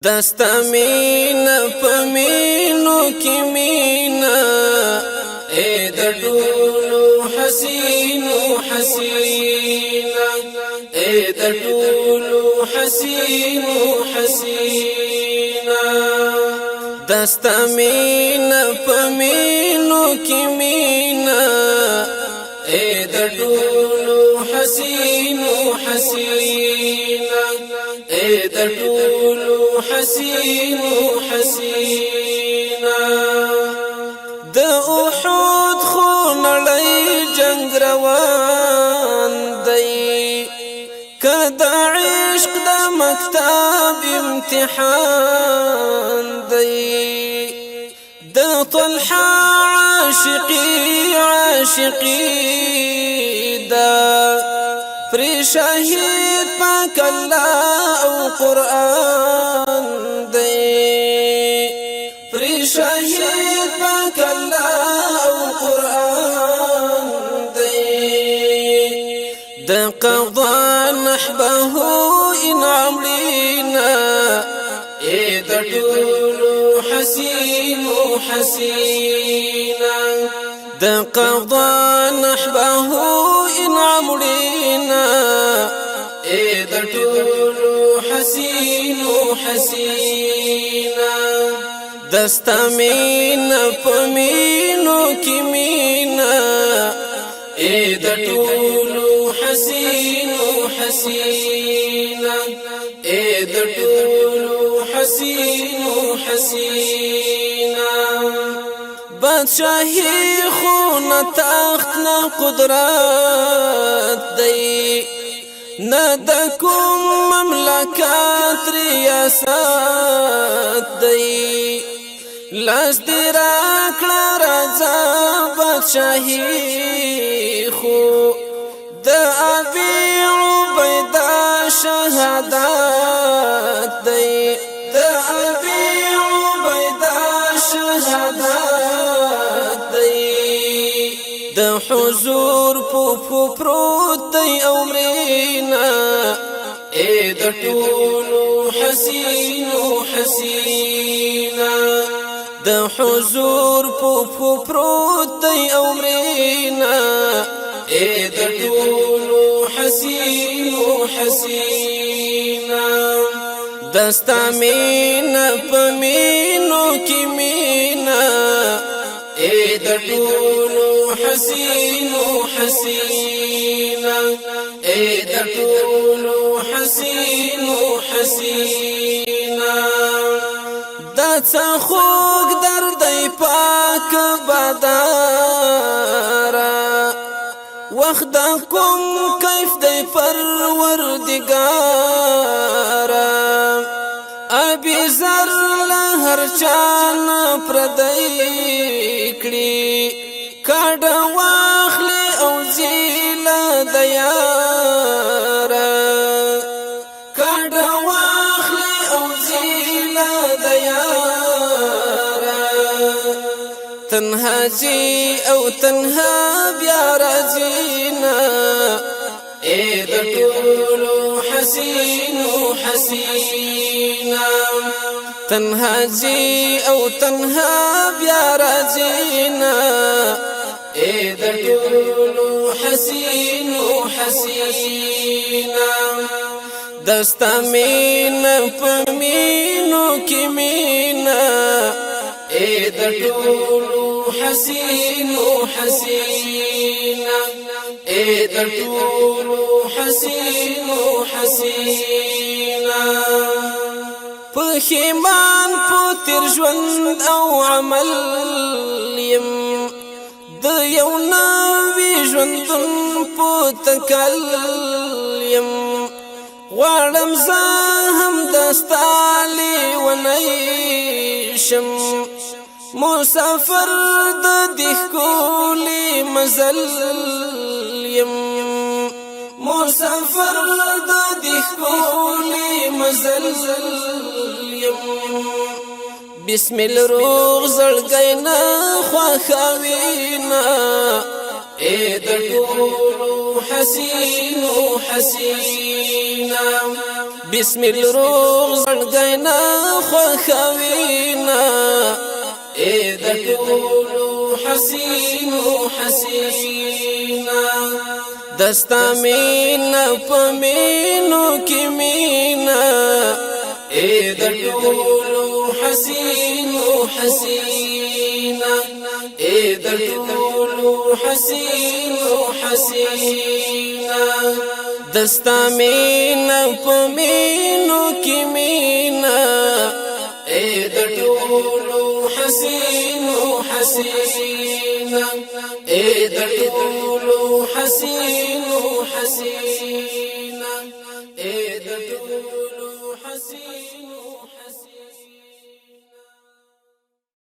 دستا مینا پمینو کی مینا اے دټولو حسینو حسینا اے دټولو حسینو حسینا دستا مینا پمینو کی مینا اے دټولو حسینو حسینا اے دټولو حسینو حسینا د احد خو نړۍ جنگ روان دی کدا عشق د مکتب امتحان دی د طلحه عاشقی دا پر شهید پاک الله او قرآن دی پر شهید پاک الله او قرآن دی د قضا نحبه انعام لنا اے دټولو حسینو حسینا د قضا نحبه انعام لنا اے دټولو حسینو حسینا دستا مینا پمینو کی مینا اے دټولو حسینو حسینا اے دټولو حسینو حسینا بادشاہی خون تخت نا قدرت دی نا د کوم مملکت ریاست دی لاس دی راکړه راځه بادشاہی خو د ابي عبیده شهادت دی د ابي عبیده شهادت د حضور پو پروت دی عمرنا اے دټولو حسینو حسینا د حضور پو پروت دی عمرنا اے دټولو حسینو حسینا دستا مینا پمینو کی مینا اے دټولو حسینو حسینا اے دټولو حسینو حسینا دا څه خوږ درد پاک بدارا وخت د کوم کیف دی پروردگارا ابي زر له هر چان پردی کړي کډ واخلي او زیلا دیارا کډ واخلي او زیلا دیارا تنها زی او تنها بیا رازینا اے دټولو حسینو حسینا تنها زی او تنها بیا رازینا اے دټولو حسینو حسینا دستا مینا پمینو کی مینا اے دټولو حسینو حسینا اے دټولو حسینو حسینا پخیمان پو تیر ژوند او عمل یم د یو نوی ژوندون پو تکل یم غواړم زه هم دستا لیونی شم مسافر د دې ښکلي مزل یم مسافر د دې ښکلي مزل یم بسم الروغ زړګی نه خوښوينا اے دټولو حسینو حسینا بسم الروغ زړګینا خوخوینا اے د ټولو حسینو حسینا دستا مینا پمینو کی مینا اے د ټولو حسینو حسینا اے د ټولو حسینو حسینا دستا مینا پمینو کی مینا اے د ټولو حسینو حسینا اے د ټولو حسینو حسینا